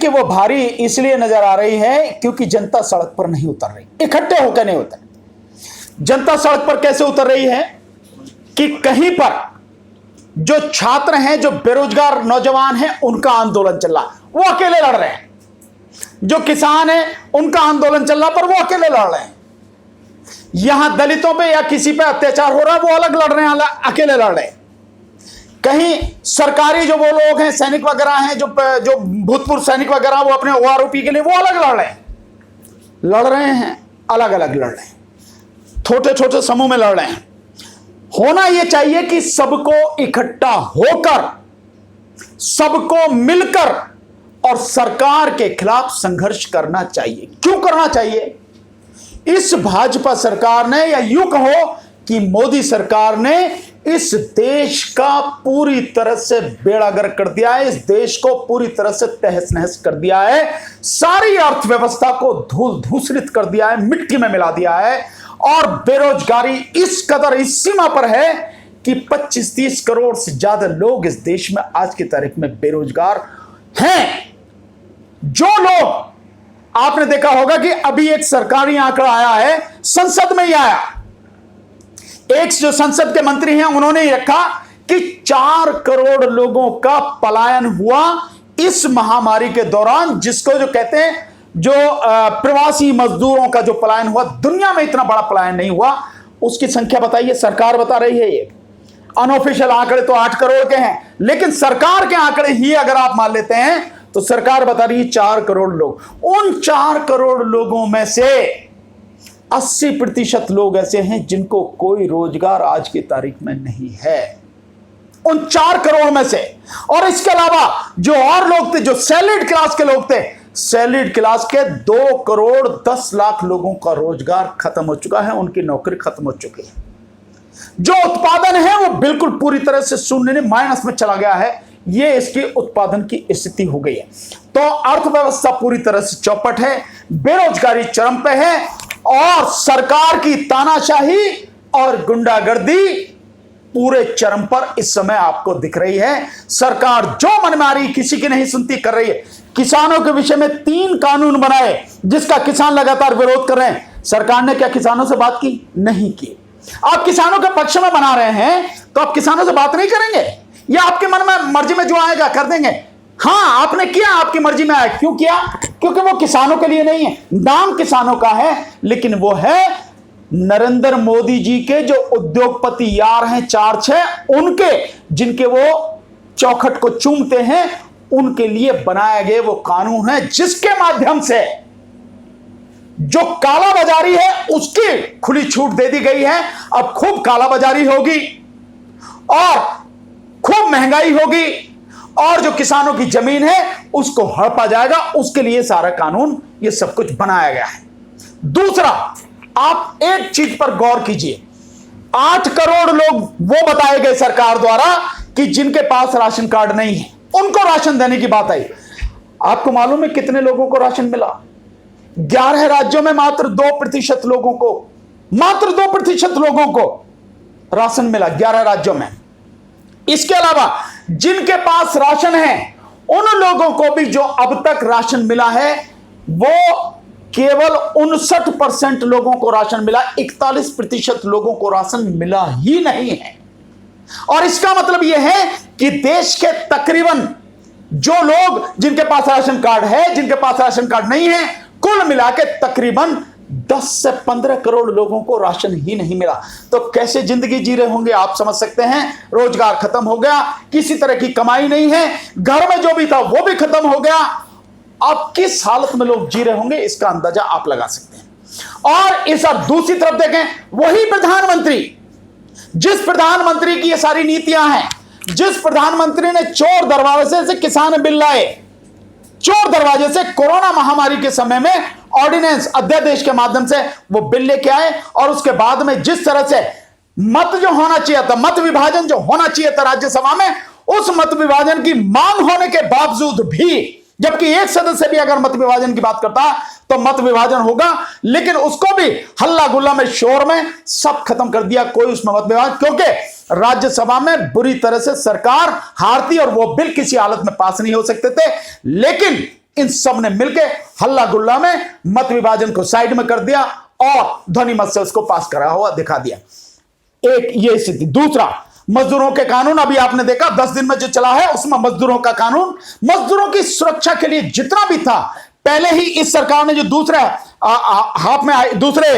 कि वो भारी इसलिए नजर आ रही है क्योंकि जनता सड़क पर नहीं उतर रही, इकट्ठे होकर नहीं उतर। जनता सड़क पर कैसे उतर रही है कि कहीं पर जो छात्र हैं, जो बेरोजगार नौजवान हैं, उनका आंदोलन चल रहा, वो अकेले लड़ रहे हैं। जो किसान हैं, उनका आंदोलन चल रहा, पर वो अकेले लड़ रहे हैं। यहां दलितों पे या किसी पे अत्याचार हो रहा है, वो अलग लड़ रहे हैं, अकेले लड़ रहे हैं। कहीं सरकारी जो वो लोग हैं, सैनिक वगैरह हैं, जो भूतपूर्व सैनिक वगैरह, वो अपने ओआरओपी के लिए वो अलग लड़ रहे हैं, अलग अलग लड़ रहे हैं, छोटे छोटे समूह में लड़ रहे हैं। होना यह चाहिए कि सबको इकट्ठा होकर, सबको मिलकर और सरकार के खिलाफ संघर्ष करना चाहिए। क्यों करना चाहिए? इस भाजपा सरकार ने, या यूं कहो कि मोदी सरकार ने इस देश का पूरी तरह से बेड़ागर्क कर दिया है, इस देश को पूरी तरह से तहस नहस कर दिया है, सारी अर्थव्यवस्था को धूल धूसरित कर दिया है, मिट्टी में मिला दिया है। और बेरोजगारी इस कदर इस सीमा पर है कि 25-30 करोड़ से ज्यादा लोग इस देश में आज की तारीख में बेरोजगार हैं। जो लोग, आपने देखा होगा कि अभी एक सरकारी आंकड़ा आया है, संसद में ही आया, एक जो संसद के मंत्री हैं उन्होंने ही रखा कि 4 करोड़ लोगों का पलायन हुआ इस महामारी के दौरान, जिसको जो कहते हैं जो प्रवासी मजदूरों का जो पलायन हुआ, दुनिया में इतना बड़ा पलायन नहीं हुआ। उसकी संख्या बताइए, सरकार बता रही है। ये अनऑफिशियल आंकड़े तो 8 करोड़ के हैं, लेकिन सरकार के आंकड़े ही अगर आप मान लेते हैं तो सरकार बता रही है 4 करोड़ लोग। उन 4 करोड़ लोगों में से 80% लोग ऐसे हैं जिनको कोई रोजगार आज की तारीख में नहीं है, उन 4 करोड़ में से। और इसके अलावा जो और लोग थे, जो सैलरीड क्लास के लोग थे, सैलरीड क्लास के 2 करोड़ 10 लाख लोगों का रोजगार खत्म हो चुका है, उनकी नौकरी खत्म हो चुकी है। जो उत्पादन है वो बिल्कुल पूरी तरह से शून्य, माइनस में चला गया है। ये इसकी उत्पादन की स्थिति हो गई है। तो अर्थव्यवस्था पूरी तरह से चौपट है, बेरोजगारी चरम पे है, और सरकार की तानाशाही और गुंडागर्दी पूरे चरम पर इस समय आपको दिख रही है। सरकार जो मनमारी, किसी की नहीं सुनती, कर रही है। किसानों के विषय में 3 कानून बनाए जिसका किसान लगातार विरोध कर रहे हैं। सरकार ने क्या किसानों से बात की? नहीं की। आप किसानों के पक्ष में बना रहे हैं तो आप किसानों से बात नहीं करेंगे, या आपके मन में मर्जी में जो आएगा कर देंगे? हाँ, आपने किया, आपकी मर्जी में आया। क्यों किया? क्योंकि वो किसानों के लिए नहीं है, नाम किसानों का है, लेकिन वो है नरेंद्र मोदी जी के जो उद्योगपति यार हैं 4-6, उनके, जिनके वो चौखट को चूमते हैं, उनके लिए बनाए गए वो कानून है, जिसके माध्यम से जो कालाबाजारी है उसकी खुली छूट दे दी गई है। अब खूब कालाबाजारी होगी और खूब महंगाई होगी, और जो किसानों की जमीन है उसको हड़पा जाएगा। उसके लिए सारा कानून, ये सब कुछ बनाया गया है। दूसरा, आप एक चीज पर गौर कीजिए, 8 करोड़ लोग वो बताए गए सरकार द्वारा कि जिनके पास राशन कार्ड नहीं है, उनको राशन देने की बात आई। आपको मालूम है कितने लोगों को राशन मिला? 11 राज्यों में मात्र 2% लोगों को, मात्र 2% लोगों को राशन मिला 11 राज्यों में। इसके अलावा जिनके पास राशन है, उन लोगों को भी जो अब तक राशन मिला है, वो केवल 59% लोगों को राशन मिला, 41% लोगों को राशन मिला ही नहीं है। और इसका मतलब यह है कि देश के तकरीबन जो लोग, जिनके पास राशन कार्ड है, जिनके पास राशन कार्ड नहीं है, कुल मिला के तकरीबन 10 से 15 करोड़ लोगों को राशन ही नहीं मिला। तो कैसे जिंदगी जी रहे होंगे आप समझ सकते हैं। रोजगार खत्म हो गया, किसी तरह की कमाई नहीं है, घर में जो भी था वो भी खत्म हो गया। अब किस हालत में लोग जी रहे होंगे इसका अंदाजा आप लगा सकते हैं। और इस अब दूसरी तरफ देखें, वही प्रधानमंत्री, जिस प्रधानमंत्री की ये सारी नीतियां हैं, जिस प्रधानमंत्री ने चोर दरवाजे से किसान बिल लाए, चोर दरवाजे से कोरोना महामारी के समय में ऑर्डिनेंस, अध्यादेश के माध्यम से वो बिल लेके आए, और उसके बाद में जिस तरह से मत जो होना चाहिए था, मत विभाजन जो होना चाहिए था राज्यसभा में, उस मत विभाजन की मांग होने के बावजूद भी, जबकि एक सदस्य भी अगर मत विभाजन की बात करता तो मत विभाजन होगा, लेकिन उसको भी हल्ला गुल्ला में, शोर में सब खत्म कर दिया। कोई उसमें मत विभाजन, क्योंकि राज्यसभा में बुरी तरह से सरकार हारती और वो बिल किसी हालत में पास नहीं हो सकते थे। लेकिन इन सब ने मिलकर हल्ला गुल्ला में मत विभाजन को साइड में कर दिया और ध्वनि मत से उसको पास करा हुआ दिखा दिया। एक ये स्थिति। दूसरा, मजदूरों के कानून, अभी आपने देखा 10 दिन में जो चला है उसमें मजदूरों का कानून, मजदूरों की सुरक्षा के लिए जितना भी था, पहले ही इस सरकार ने जो दूसरे हाथ में दूसरे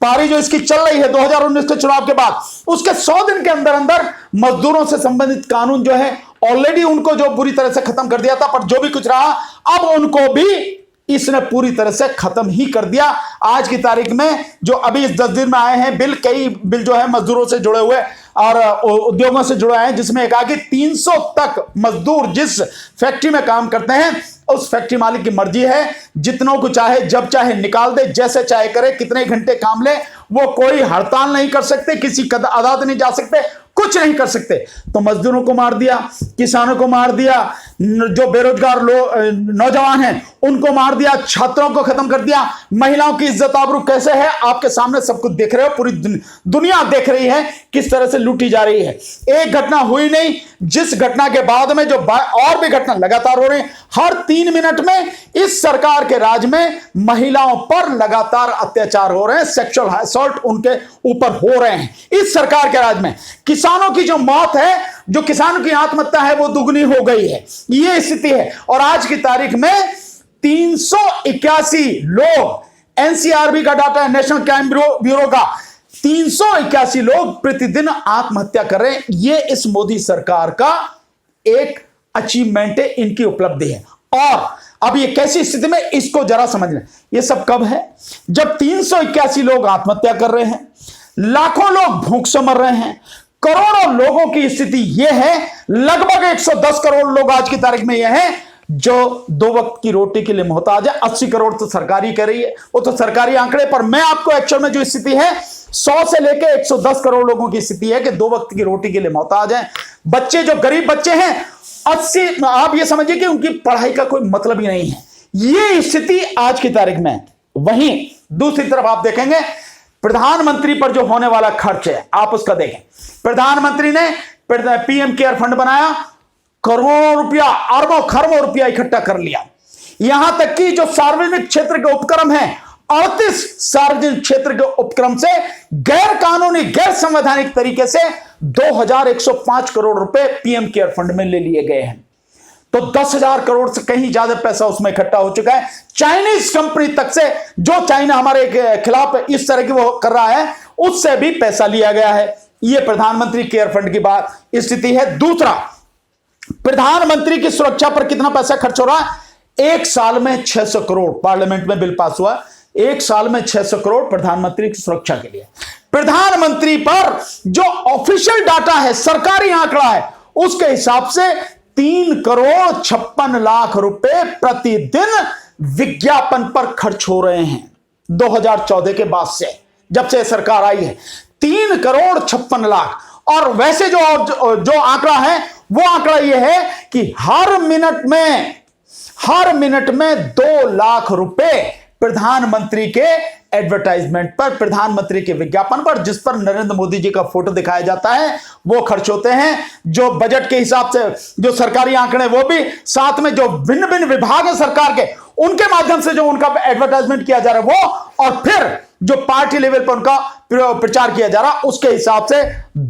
पारी जो इसकी चल रही है 2019 के चुनाव के बाद, उसके 100 दिन के अंदर अंदर मजदूरों से संबंधित कानून जो है ऑलरेडी उनको जो बुरी तरह से खत्म कर दिया था, पर जो भी कुछ रहा अब उनको भी इसने पूरी तरह से खत्म ही कर दिया। आज की तारीख में जो अभी इस 10 दिन में आए हैं बिल, कई बिल जो है मजदूरों से जुड़े हुए और उद्योगों से जुड़े हैं, जिसमें कहा कि 300 तक मजदूर जिस फैक्ट्री में काम करते हैं उस फैक्ट्री मालिक की मर्जी है, जितनों को चाहे जब चाहे निकाल दे, जैसे चाहे करे, कितने घंटे काम ले, वो कोई हड़ताल नहीं कर सकते, किसी अदालत नहीं जा सकते, कुछ नहीं कर सकते। तो मजदूरों को मार दिया, किसानों को मार दिया, जो बेरोजगार लोग नौजवान हैं उनको मार दिया, छात्रों को खत्म कर दिया, महिलाओं की इज्जत आबरू कैसे है आपके सामने सब कुछ देख रहे हो, पूरी दुनिया देख रही है किस तरह से लूटी जा रही है। एक घटना हुई नहीं, जिस घटना के बाद में जो और भी घटना लगातार हो रही है। हर 3 मिनट में इस सरकार के राज में महिलाओं पर लगातार अत्याचार हो रहे हैं, सेक्सुअल असॉल्ट उनके ऊपर हो रहे हैं इस सरकार के राज में। किसानों की जो मौत है, जो किसानों की आत्महत्या है, वो दुगनी हो गई है, ये स्थिति है। और आज की तारीख में 381 लोग, एनसीआरबी का डाटा है, नेशनल क्राइम ब्यूरो का, 381 लोग प्रतिदिन आत्महत्या कर रहे हैं। ये इस मोदी सरकार का एक अचीवमेंट है, इनकी उपलब्धि है। और अब ये कैसी स्थिति में, इसको जरा समझ लें। ये सब कब है? जब 381 लोग आत्महत्या कर रहे हैं, लाखों लोग भूख से मर रहे हैं, करोड़ों लोगों की स्थिति यह है, लगभग 110 करोड़ लोग आज की तारीख में यह है जो 2 वक्त की रोटी के लिए मोहताज है। 80 करोड़ तो सरकारी कह रही है, वो तो सरकारी आंकड़े, पर मैं आपको एक्चुअल में जो स्थिति है 100 से लेकर 110 करोड़ लोगों की स्थिति है कि 2 वक्त की रोटी के लिए मोहताज है। बच्चे जो गरीब बच्चे हैं 80, आप ये समझिए कि उनकी पढ़ाई का कोई मतलब ही नहीं है। ये स्थिति आज की तारीख में। वहीं दूसरी तरफ आप देखेंगे प्रधानमंत्री पर जो होने वाला खर्च है, आप उसका देखें। प्रधानमंत्री ने पीएम केयर फंड बनाया, करोड़ों रुपया, अरबों खरबों रुपया इकट्ठा कर लिया। यहां तक कि जो सार्वजनिक क्षेत्र के उपक्रम हैं, 38 सार्वजनिक क्षेत्र के उपक्रम से गैर कानूनी, गैर संवैधानिक तरीके से 2105 करोड़ रुपए पीएम केयर फंड में ले लिए गए हैं। तो 10,000 करोड़ से कहीं ज्यादा पैसा उसमें इकट्ठा हो चुका है। चाइनीज कंपनी तक से, जो चाइना हमारे खिलाफ इस तरह की वो कर रहा है, उससे भी पैसा लिया गया है। यह प्रधानमंत्री केयर फंड की बात स्थिति है। दूसरा, प्रधानमंत्री की सुरक्षा पर कितना पैसा खर्च हो रहा है? 1 साल में 600 करोड़, पार्लियामेंट में बिल पास हुआ, 1 साल में 600 करोड़ प्रधानमंत्री की सुरक्षा के लिए। प्रधानमंत्री पर जो ऑफिशियल डाटा है, सरकारी आंकड़ा है, उसके हिसाब से 3 करोड़ 56 लाख रुपए प्रतिदिन विज्ञापन पर खर्च हो रहे हैं 2014 के बाद से, जब से सरकार आई है। 3 करोड़ 56 लाख। और वैसे जो आंकड़ा है, वो आंकड़ा यह है कि हर मिनट में 2 लाख रुपए प्रधानमंत्री के एडवर्टाइजमेंट पर, प्रधानमंत्री के विज्ञापन पर, जिस पर नरेंद्र मोदी जी का फोटो दिखाया जाता है, वो खर्च होते हैं। जो बजट के हिसाब से जो सरकारी आंकड़े, वो भी साथ में जो भिन्न भिन्न विभाग है सरकार के, उनके माध्यम से जो उनका एडवर्टाइजमेंट किया जा रहा है वो, और फिर जो पार्टी लेवल पर उनका प्रचार किया जा रहा, उसके हिसाब से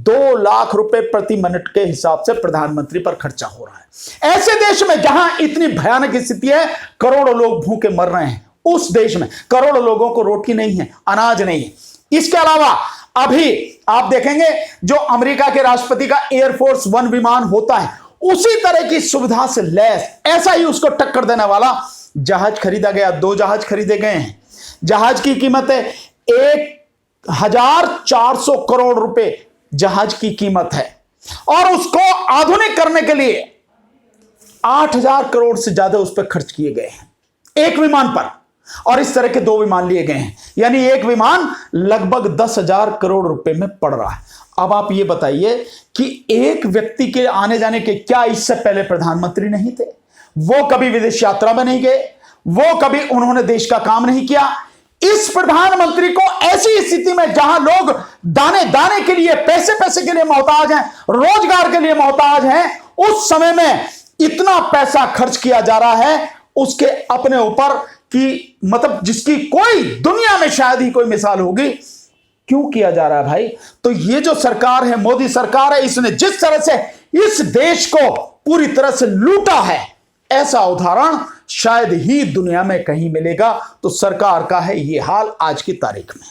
2 लाख रुपए प्रति मिनट के हिसाब से प्रधानमंत्री पर खर्चा हो रहा है। ऐसे देश में जहां इतनी भयानक स्थिति है, करोड़ों लोग भूखे मर रहे हैं, उस देश में करोड़ों लोगों को रोटी नहीं है, अनाज नहीं है। इसके अलावा अभी आप देखेंगे जो अमेरिका के राष्ट्रपति का एयरफोर्स 1 विमान होता है, उसी तरह की सुविधा से लैस, ऐसा ही उसको टक्कर देने वाला जहाज खरीदा गया। 2 जहाज खरीदे गए हैं। जहाज की कीमत है 1400 करोड़ रुपए जहाज की कीमत है, और उसको आधुनिक करने के लिए 8000 करोड़ से ज्यादा उस पर खर्च किए गए हैं, एक विमान पर। और इस तरह के 2 विमान लिए गए हैं, यानी एक विमान लगभग 10,000 करोड़ रुपए में पड़ रहा है। अब आप ये बताइए कि एक व्यक्ति के आने जाने के, क्या इससे पहले प्रधानमंत्री नहीं थे? वो कभी विदेश यात्रा में नहीं गए, वो कभी उन्होंने देश का काम नहीं किया। इस प्रधानमंत्री को ऐसी स्थिति में जहां लोग दाने दाने के लिए, पैसे पैसे के लिए मोहताज हैं, रोजगार के लिए मोहताज हैं, उस समय में इतना पैसा खर्च किया जा रहा है उसके अपने ऊपर कि मतलब जिसकी कोई दुनिया में शायद ही कोई मिसाल होगी, क्यों किया जा रहा है भाई? तो ये जो सरकार है, मोदी सरकार है, इसने जिस तरह से इस देश को पूरी तरह से लूटा है, ऐसा उदाहरण शायद ही दुनिया में कहीं मिलेगा। तो सरकार का है ये हाल आज की तारीख में।